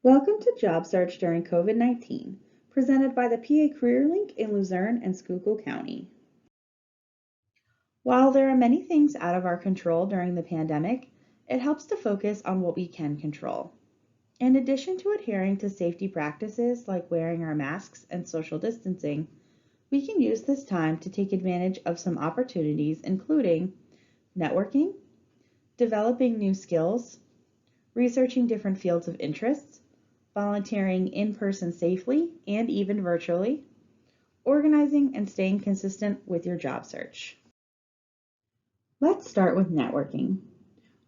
Welcome to Job Search during COVID-19, presented by the PA Career Link in Luzerne and Schuylkill County. While there are many things out of our control during the pandemic, it helps to focus on what we can control. In addition to adhering to safety practices like wearing our masks and social distancing, we can use this time to take advantage of some opportunities, including networking, developing new skills, researching different fields of interest, volunteering in person safely and even virtually, organizing and staying consistent with your job search. Let's start with networking.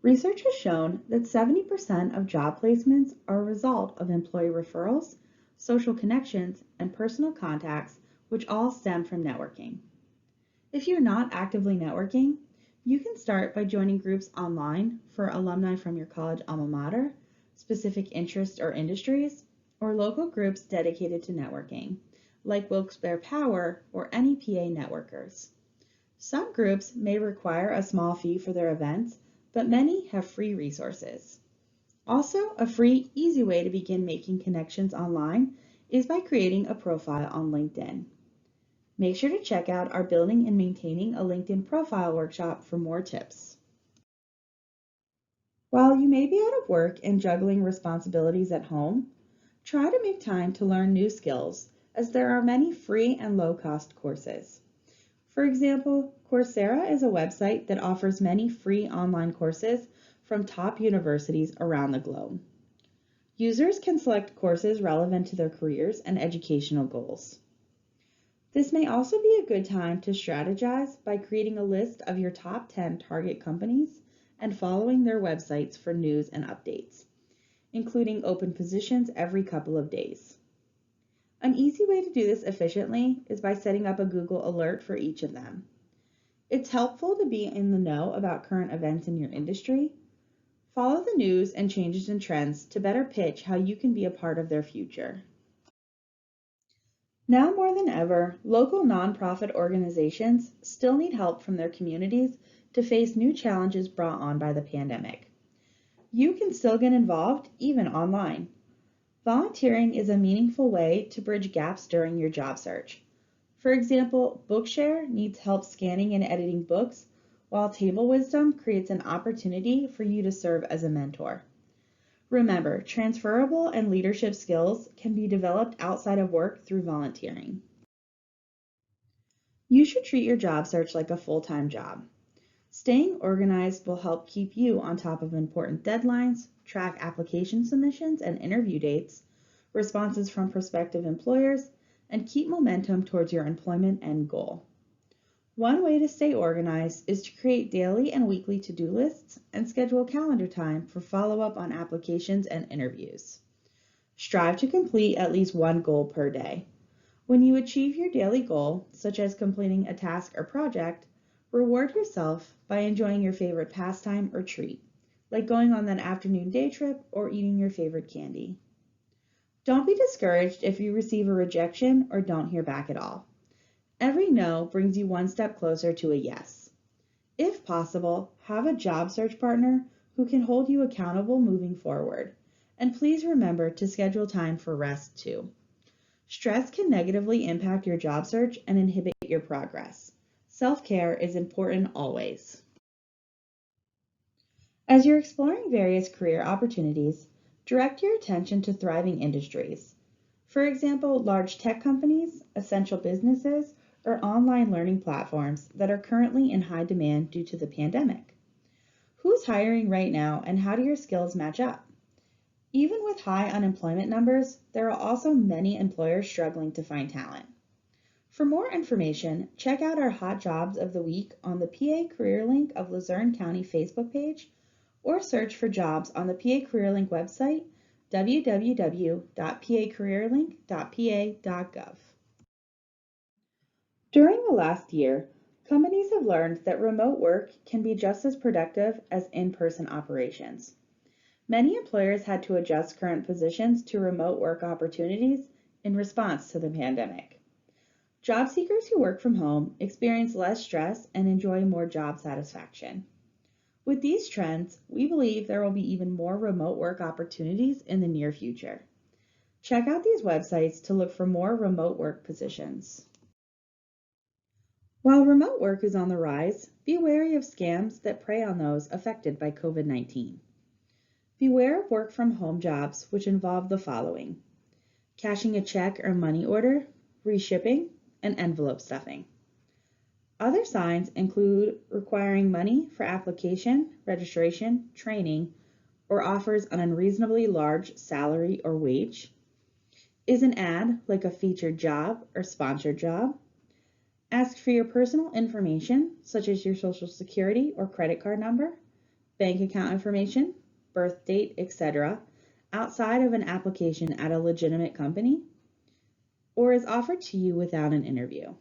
Research has shown that 70% of job placements are a result of employee referrals, social connections, and personal contacts, which all stem from networking. If you're not actively networking, you can start by joining groups online for alumni from your college alma mater, specific interests or industries, or local groups dedicated to networking, like Wilkes-Barre Power or any PA networkers. Some groups may require a small fee for their events, but many have free resources. Also, a free, easy way to begin making connections online is by creating a profile on LinkedIn. Make sure to check out our Building and Maintaining a LinkedIn Profile workshop for more tips. While you may be out of work and juggling responsibilities at home, try to make time to learn new skills, as there are many free and low-cost courses. For example, Coursera is a website that offers many free online courses from top universities around the globe. Users can select courses relevant to their careers and educational goals. This may also be a good time to strategize by creating a list of your top 10 target companies and following their websites for news and updates, including open positions every couple of days. An easy way to do this efficiently is by setting up a Google alert for each of them. It's helpful to be in the know about current events in your industry. Follow the news and changes in trends to better pitch how you can be a part of their future. Now more than ever, local nonprofit organizations still need help from their communities to face new challenges brought on by the pandemic. You can still get involved, even online. Volunteering is a meaningful way to bridge gaps during your job search. For example, Bookshare needs help scanning and editing books, while Table Wisdom creates an opportunity for you to serve as a mentor. Remember, transferable and leadership skills can be developed outside of work through volunteering. You should treat your job search like a full-time job. Staying organized will help keep you on top of important deadlines, track application submissions and interview dates, responses from prospective employers, and keep momentum towards your employment end goal. One way to stay organized is to create daily and weekly to-do lists and schedule calendar time for follow-up on applications and interviews. Strive to complete at least one goal per day. When you achieve your daily goal, such as completing a task or project, reward yourself by enjoying your favorite pastime or treat, like going on that afternoon day trip or eating your favorite candy. Don't be discouraged if you receive a rejection or don't hear back at all. Every no brings you one step closer to a yes. If possible, have a job search partner who can hold you accountable moving forward. And please remember to schedule time for rest too. Stress can negatively impact your job search and inhibit your progress. Self-care is important always. As you're exploring various career opportunities, direct your attention to thriving industries. For example, large tech companies, essential businesses, or online learning platforms that are currently in high demand due to the pandemic. Who's hiring right now and how do your skills match up? Even with high unemployment numbers, there are also many employers struggling to find talent. For more information, check out our Hot Jobs of the Week on the PA Career Link of Luzerne County Facebook page, or search for jobs on the PA Career Link website, www.pacareerlink.pa.gov. During the last year, companies have learned that remote work can be just as productive as in-person operations. Many employers had to adjust current positions to remote work opportunities in response to the pandemic. Job seekers who work from home experience less stress and enjoy more job satisfaction. With these trends, we believe there will be even more remote work opportunities in the near future. Check out these websites to look for more remote work positions. While remote work is on the rise, be wary of scams that prey on those affected by COVID-19. Beware of work from home jobs which involve the following: cashing a check or money order, reshipping, and envelope stuffing. Other signs include requiring money for application, registration, training, or offers an unreasonably large salary or wage. Is an ad like a featured job or sponsored job? Ask for your personal information, such as your social security or credit card number, bank account information, birth date, etc., outside of an application at a legitimate company, or is offered to you without an interview.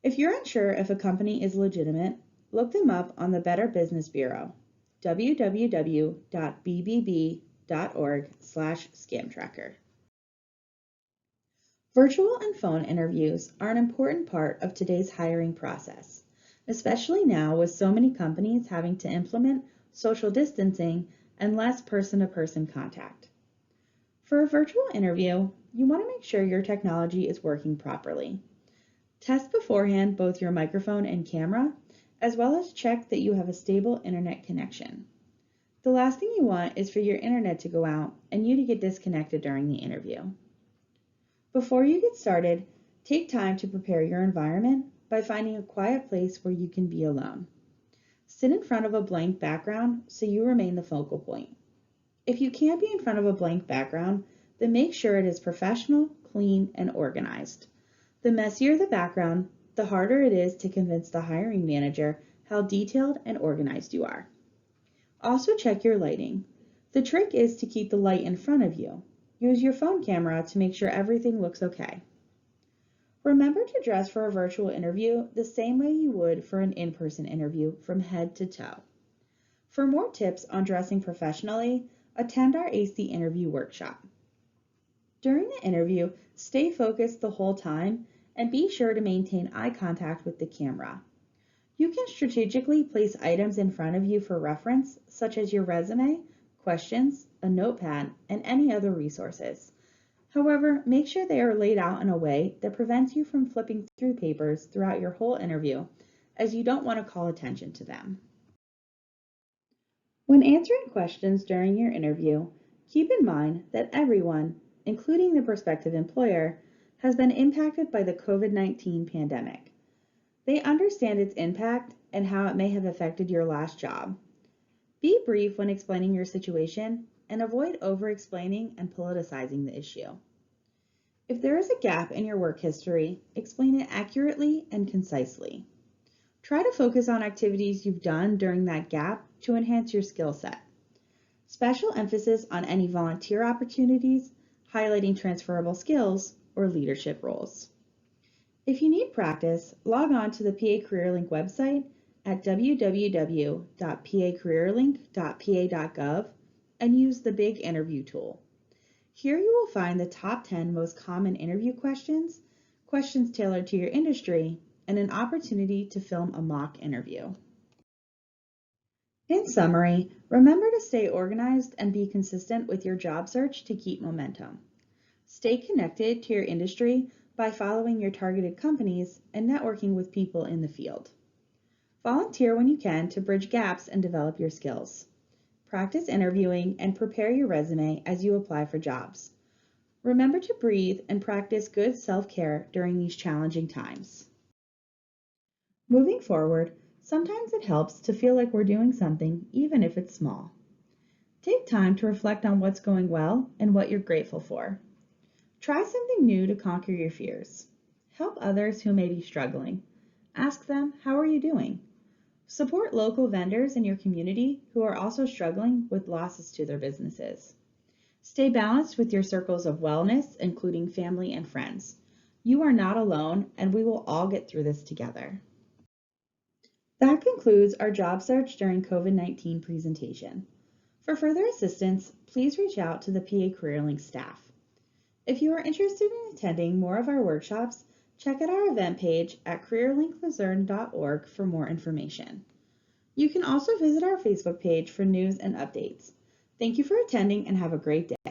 If you're unsure if a company is legitimate, look them up on the Better Business Bureau, www.bbb.org/scamtracker. Virtual and phone interviews are an important part of today's hiring process, especially now with so many companies having to implement social distancing and less person-to-person contact. For a virtual interview, you want to make sure your technology is working properly. Test beforehand both your microphone and camera, as well as check that you have a stable internet connection. The last thing you want is for your internet to go out and you to get disconnected during the interview. Before you get started, take time to prepare your environment by finding a quiet place where you can be alone. Sit in front of a blank background so you remain the focal point. If you can't be in front of a blank background, then make sure it is professional, clean, and organized. The messier the background, the harder it is to convince the hiring manager how detailed and organized you are. Also check your lighting. The trick is to keep the light in front of you. Use your phone camera to make sure everything looks okay. Remember to dress for a virtual interview the same way you would for an in-person interview from head to toe. For more tips on dressing professionally, attend our AC interview workshop. During the interview, stay focused the whole time and be sure to maintain eye contact with the camera. You can strategically place items in front of you for reference, such as your resume, questions, a notepad, and any other resources. However, make sure they are laid out in a way that prevents you from flipping through papers throughout your whole interview, as you don't want to call attention to them. When answering questions during your interview, keep in mind that everyone, including the prospective employer, has been impacted by the COVID-19 pandemic. They understand its impact and how it may have affected your last job. Be brief when explaining your situation and avoid over-explaining and politicizing the issue. If there is a gap in your work history, explain it accurately and concisely. Try to focus on activities you've done during that gap to enhance your skill set. Special emphasis on any volunteer opportunities, highlighting transferable skills, or leadership roles. If you need practice, log on to the PA CareerLink website at www.pacareerlink.pa.gov and use the Big Interview tool. Here you will find the top 10 most common interview questions, questions tailored to your industry, and an opportunity to film a mock interview. In summary, remember to stay organized and be consistent with your job search to keep momentum. Stay connected to your industry by following your targeted companies and networking with people in the field. Volunteer when you can to bridge gaps and develop your skills. Practice interviewing and prepare your resume as you apply for jobs. Remember to breathe and practice good self-care during these challenging times. Moving forward, sometimes it helps to feel like we're doing something, even if it's small. Take time to reflect on what's going well and what you're grateful for. Try something new to conquer your fears. Help others who may be struggling. Ask them, how are you doing? Support local vendors in your community who are also struggling with losses to their businesses. Stay balanced with your circles of wellness, including family and friends. You are not alone, and we will all get through this together. That concludes our job search during COVID-19 presentation. For further assistance, please reach out to the PA CareerLink staff. If you are interested in attending more of our workshops, check out our event page at careerlinkluzerne.org for more information. You can also visit our Facebook page for news and updates. Thank you for attending and have a great day.